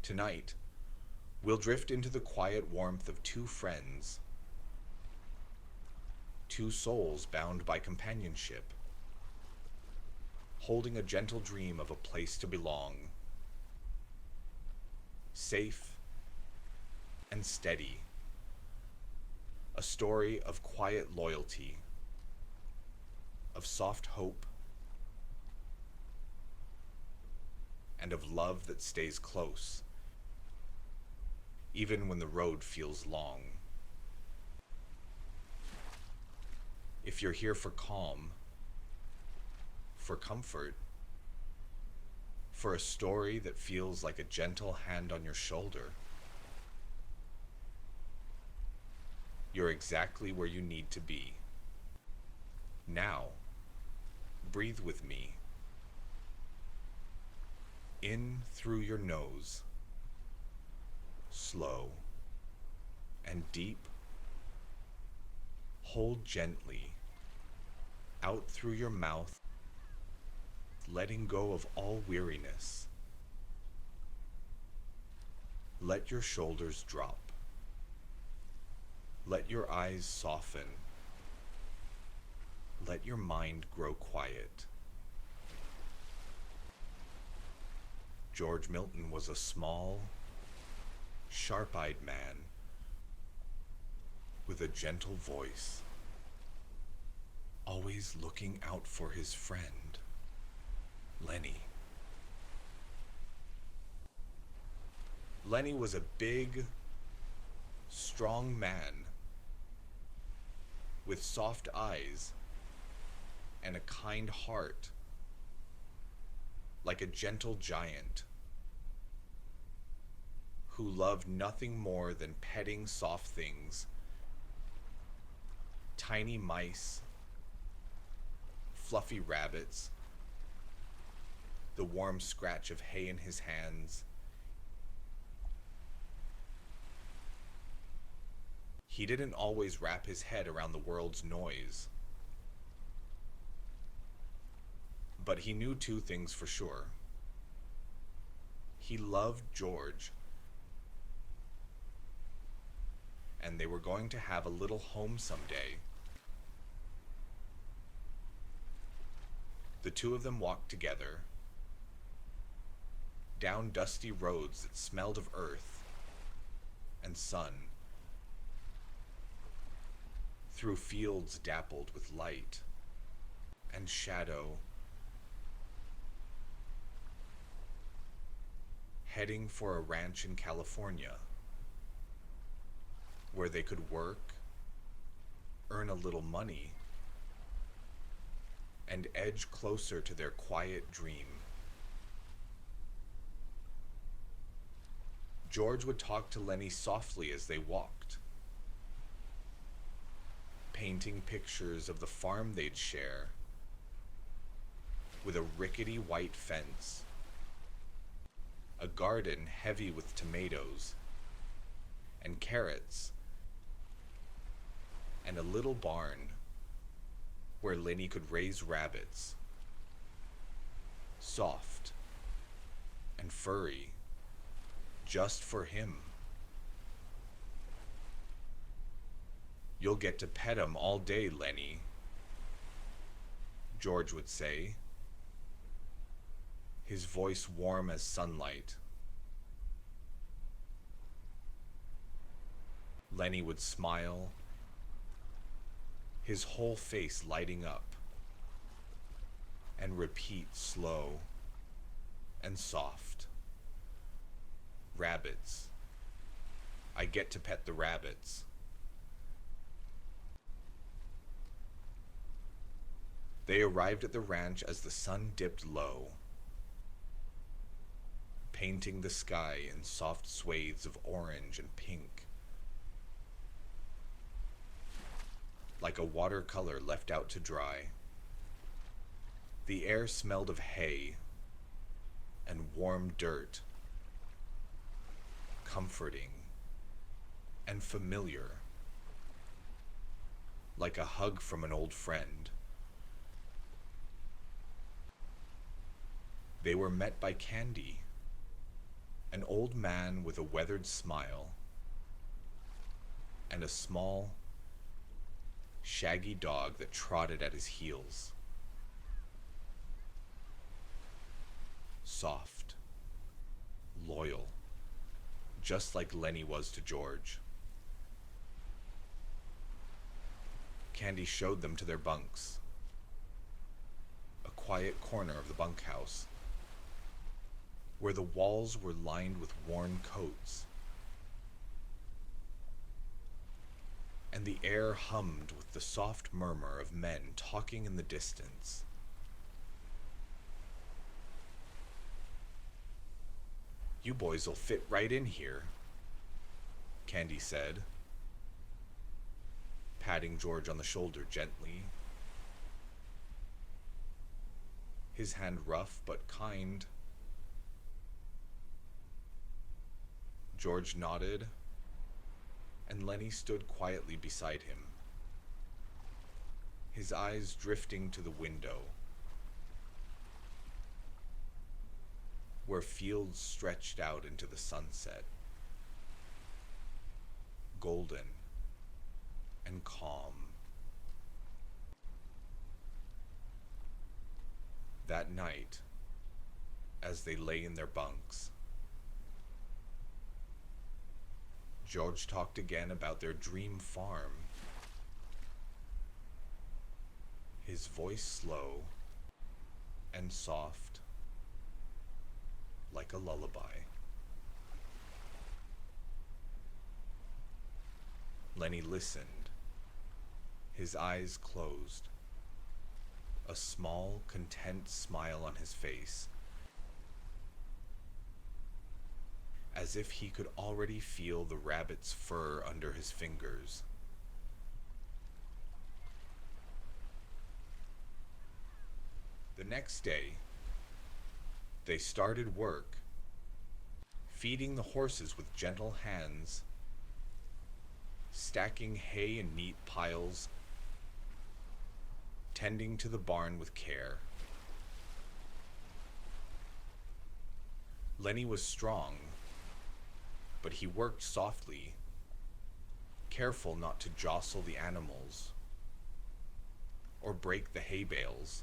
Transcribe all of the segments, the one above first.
Tonight, we'll drift into the quiet warmth of two friends, two souls bound by companionship, holding a gentle dream of a place to belong, safe and steady, a story of quiet loyalty, of soft hope, and of love that stays close, even when the road feels long. If you're here for calm, for comfort, for a story that feels like a gentle hand on your shoulder, you're exactly where you need to be. Now, breathe with me. In through your nose, slow and deep. Hold gently, out through your mouth, letting go of all weariness. Let your shoulders drop. Let your eyes soften. Let your mind grow quiet. George Milton was a small, sharp-eyed man with a gentle voice, always looking out for his friend, Lenny. Lenny was a big, strong man with soft eyes and a kind heart, like a gentle giant who loved nothing more than petting soft things, tiny mice, fluffy rabbits, the warm scratch of hay in his hands. He didn't always wrap his head around the world's noise, but he knew two things for sure. He loved George, and they were going to have a little home someday. The two of them walked together, down dusty roads that smelled of earth and sun, through fields dappled with light and shadow, heading for a ranch in California, where they could work, earn a little money, and edge closer to their quiet dream. George would talk to Lenny softly as they walked, painting pictures of the farm they'd share, with a rickety white fence, a garden heavy with tomatoes and carrots, and a little barn where Lenny could raise rabbits, soft and furry, just for him. "You'll get to pet 'em all day, Lenny," George would say, his voice warm as sunlight. Lenny would smile, his whole face lighting up, and repeat slow and soft, "Rabbits. I get to pet the rabbits." They arrived at the ranch as the sun dipped low, painting the sky in soft swathes of orange and pink, like a watercolor left out to dry. The air smelled of hay and warm dirt, comforting and familiar, like a hug from an old friend. They were met by Candy, An old man with a weathered smile and a small, shaggy dog that trotted at his heels. Soft, loyal, just like Lenny was to George. Candy showed them to their bunks, a quiet corner of the bunkhouse, where the walls were lined with worn coats, and the air hummed with the soft murmur of men talking in the distance. "You boys'll fit right in here," Candy said, patting George on the shoulder gently, his hand rough but kind. George nodded, and Lenny stood quietly beside him, his eyes drifting to the window, where fields stretched out into the sunset, golden and calm. That night, as they lay in their bunks, George talked again about their dream farm, his voice slow and soft, like a lullaby. Lenny listened, his eyes closed, a small, content smile on his face, as if he could already feel the rabbit's fur under his fingers. The next day, they started work, feeding the horses with gentle hands, stacking hay in neat piles, tending to the barn with care. Lenny was strong, but he worked softly, careful not to jostle the animals or break the hay bales.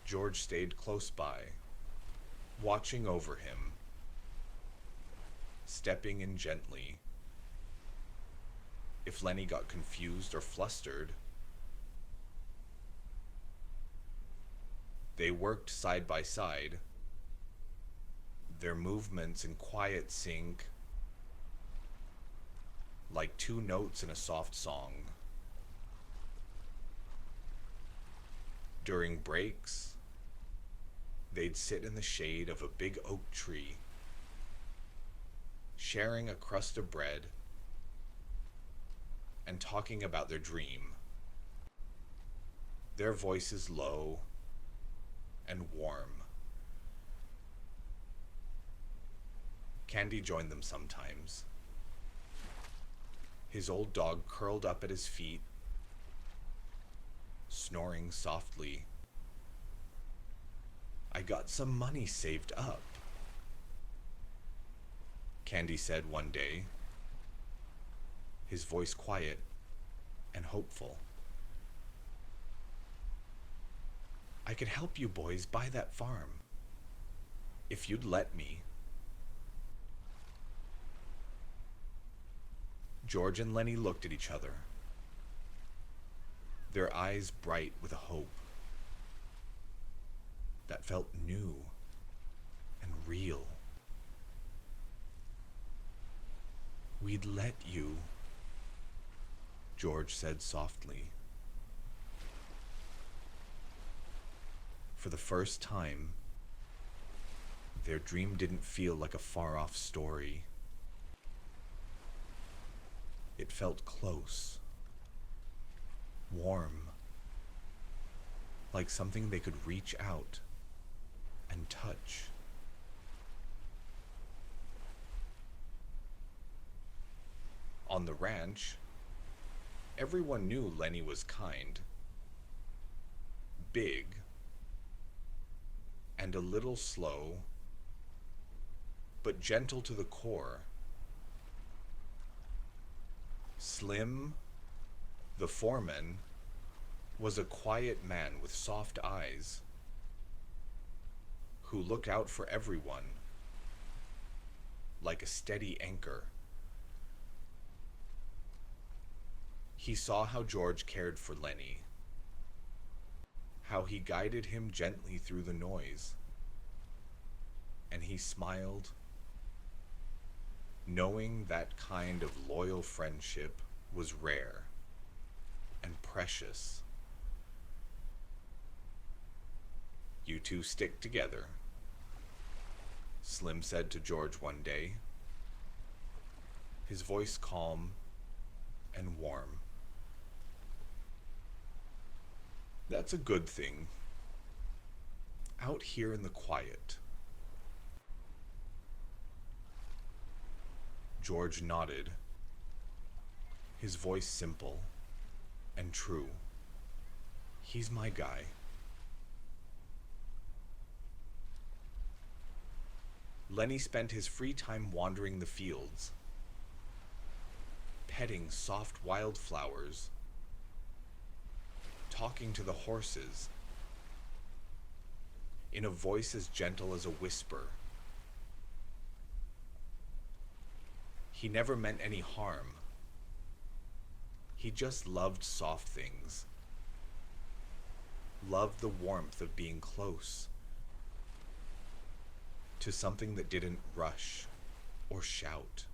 George stayed close by, watching over him, stepping in gently. If Lenny got confused or flustered, they worked side by side, their movements in quiet sync, like two notes in a soft song. During breaks, they'd sit in the shade of a big oak tree, sharing a crust of bread and talking about their dream, their voices low and warm. Candy joined them sometimes, his old dog curled up at his feet, snoring softly. "I got some money saved up," Candy said one day, his voice quiet and hopeful. "I could help you boys buy that farm, if you'd let me." George and Lenny looked at each other, their eyes bright with a hope that felt new and real. "We'd let you," George said softly. For the first time, their dream didn't feel like a far-off story. It felt close, warm, like something they could reach out and touch. On the ranch, everyone knew Lenny was kind, big, and a little slow, but gentle to the core. Slim, the foreman, was a quiet man with soft eyes who looked out for everyone like a steady anchor. He saw how George cared for Lenny, how he guided him gently through the noise, and he smiled, knowing that kind of loyal friendship was rare and precious. "You two stick together," Slim said to George one day, his voice calm and warm. "That's a good thing. Out here in the quiet." George nodded, his voice simple and true. "He's my guy." Lenny spent his free time wandering the fields, petting soft wildflowers, talking to the horses in a voice as gentle as a whisper. He never meant any harm. He just loved soft things, loved the warmth of being close to something that didn't rush or shout.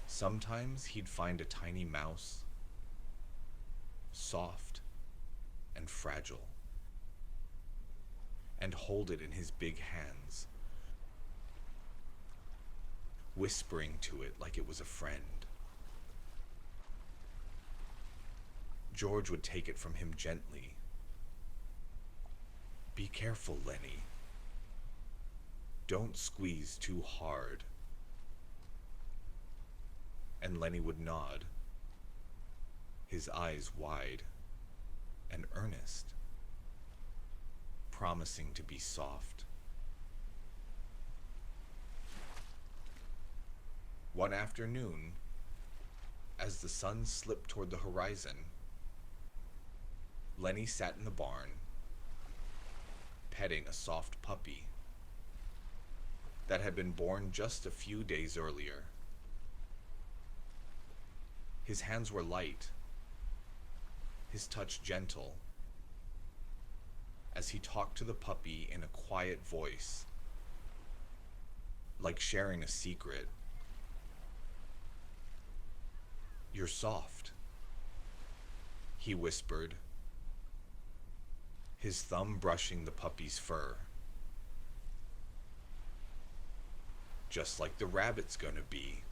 Sometimes he'd find a tiny mouse, soft and fragile, and hold it in his big hands, whispering to it like it was a friend. George would take it from him gently. "Be careful, Lenny. Don't squeeze too hard." And Lenny would nod, his eyes wide and earnest, promising to be soft. One afternoon, as the sun slipped toward the horizon, Lenny sat in the barn, petting a soft puppy that had been born just a few days earlier. His hands were light, his touch gentle, as he talked to the puppy in a quiet voice, like sharing a secret. "You're soft," he whispered, his thumb brushing the puppy's fur. "Just like the rabbit's gonna be."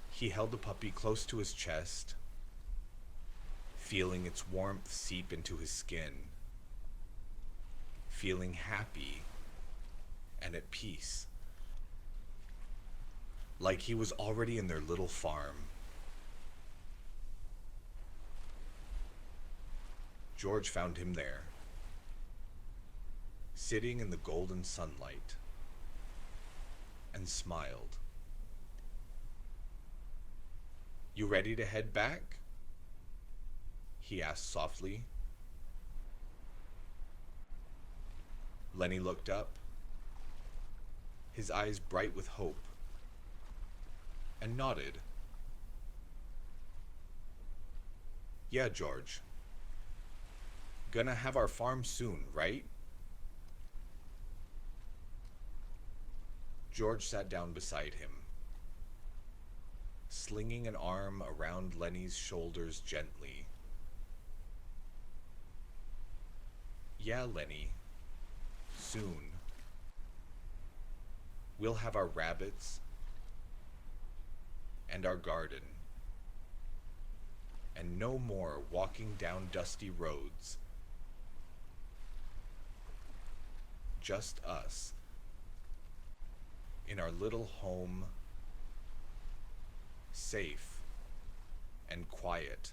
He held the puppy close to his chest, feeling its warmth seep into his skin, feeling happy and at peace, like he was already in their little farm. George found him there, sitting in the golden sunlight, and smiled. "You ready to head back?" he asked softly. Lenny looked up, his eyes bright with hope, and nodded. "Yeah, George. Gonna have our farm soon, right?" George sat down beside him, slinging an arm around Lenny's shoulders gently. "Yeah, Lenny, soon. We'll have our rabbits and our garden, and no more walking down dusty roads. Just us, in our little home, safe and quiet."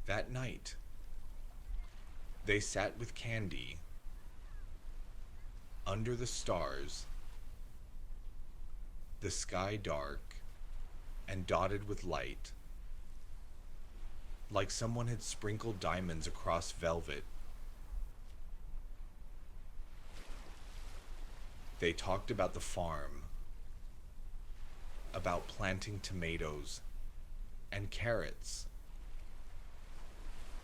That night, they sat with Candy under the stars, the sky dark and dotted with light, like someone had sprinkled diamonds across velvet. They talked about the farm, about planting tomatoes and carrots,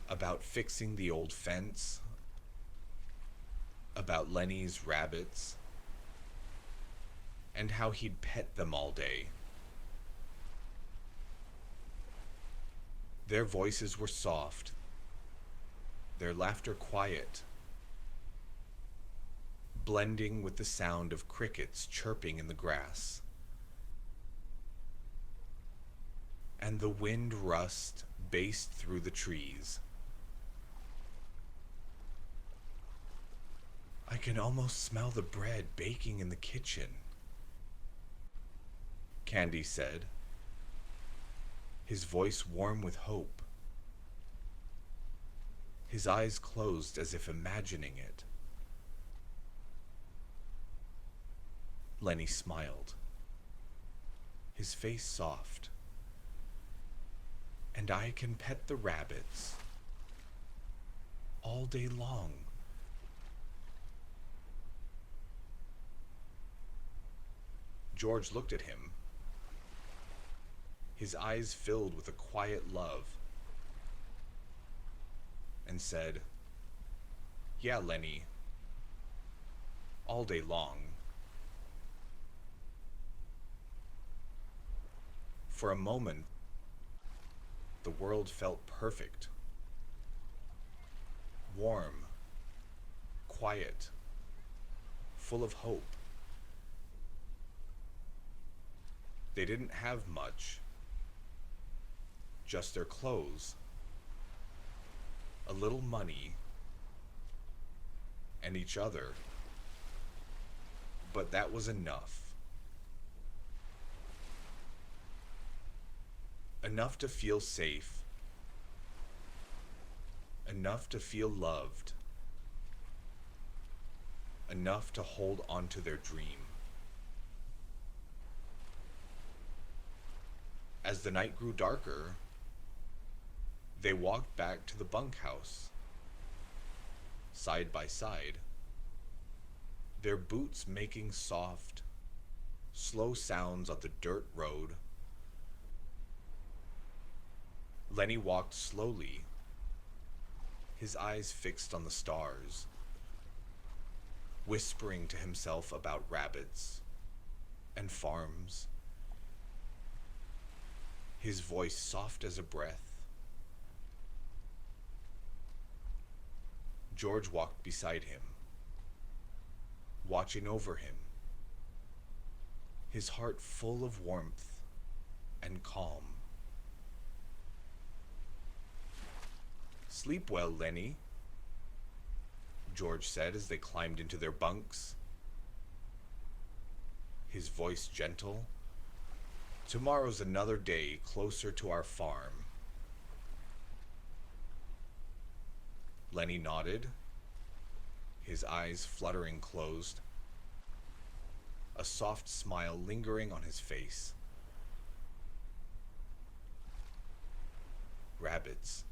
about fixing the old fence, about Lenny's rabbits, and how he'd pet them all day. Their voices were soft, their laughter quiet, blending with the sound of crickets chirping in the grass. And the wind rust based through the trees. I can almost smell the bread baking in the kitchen, Candy said, his voice warm with hope. His eyes closed as if imagining it. Lenny smiled, his face soft. And I can pet the rabbits all day long. George looked at him, his eyes filled with a quiet love, and said, "Yeah, Lenny, all day long." For a moment, the world felt perfect, warm, quiet, full of hope. They didn't have much, just their clothes, a little money, and each other, but that was enough. Enough to feel safe, enough to feel loved, enough to hold on to their dream. As the night grew darker, they walked back to the bunkhouse, side by side, their boots making soft, slow sounds on the dirt road. Lenny walked slowly, his eyes fixed on the stars, whispering to himself about rabbits and farms, his voice soft as a breath. George walked beside him, watching over him, his heart full of warmth and calm. "Sleep well, Lenny," George said as they climbed into their bunks, his voice gentle. "Tomorrow's another day closer to our farm." Lenny nodded, his eyes fluttering closed, a soft smile lingering on his face. "Rabbits,"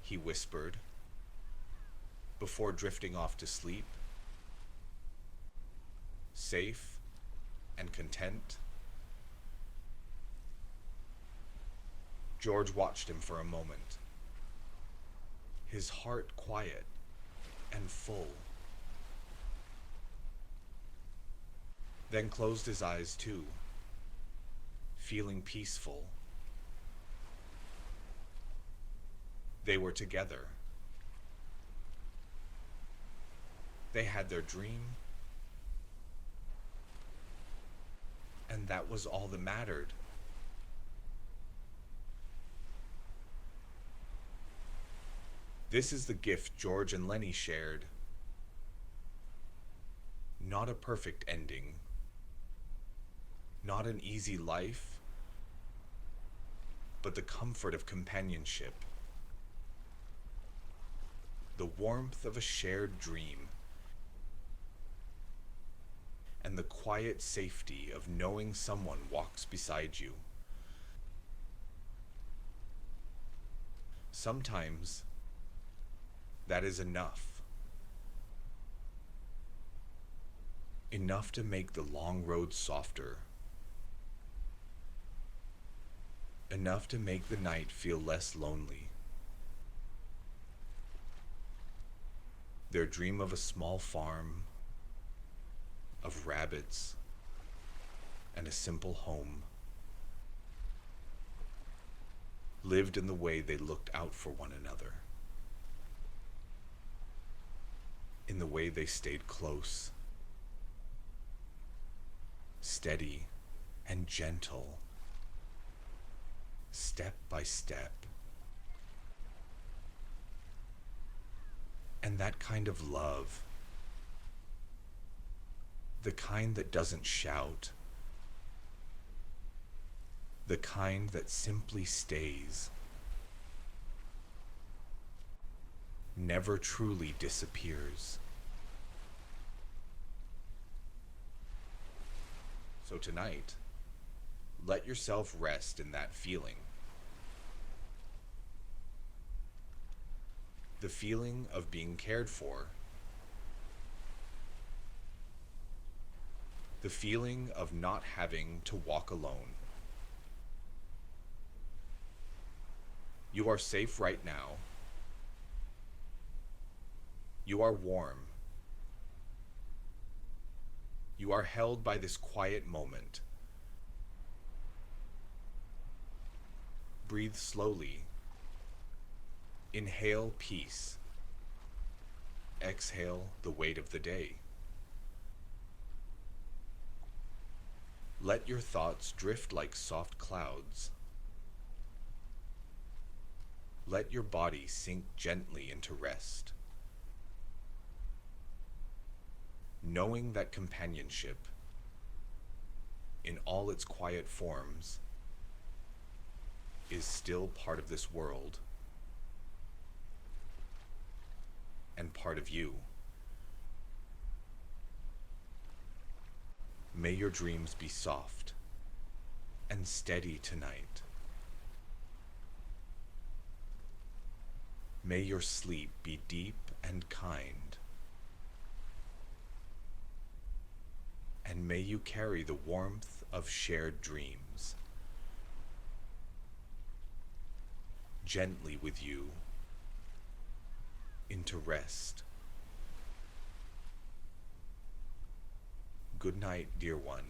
he whispered, before drifting off to sleep. Safe and content. George watched him for a moment, his heart quiet and full. Then closed his eyes too, feeling peaceful. They were together. They had their dream, and that was all that mattered. This is the gift George and Lenny shared. Not a perfect ending, not an easy life, but the comfort of companionship, the warmth of a shared dream, and the quiet safety of knowing someone walks beside you. Sometimes that is enough. Enough to make the long road softer. Enough to make the night feel less lonely. Their dream of a small farm, of rabbits, and a simple home, lived in the way they looked out for one another, in the way they stayed close, steady and gentle, step by step. And that kind of love, the kind that doesn't shout, the kind that simply stays, never truly disappears. So tonight, let yourself rest in that feeling. The feeling of being cared for. The feeling of not having to walk alone. You are safe right now. You are warm. You are held by this quiet moment. Breathe slowly. Inhale peace. Exhale the weight of the day. Let your thoughts drift like soft clouds. Let your body sink gently into rest, knowing that companionship, in all its quiet forms, is still part of this world and part of you. May your dreams be soft and steady tonight. May your sleep be deep and kind. And may you carry the warmth of shared dreams gently with you into rest. Good night, dear one.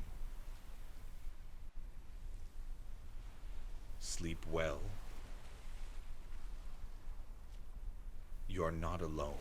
Sleep well. You are not alone.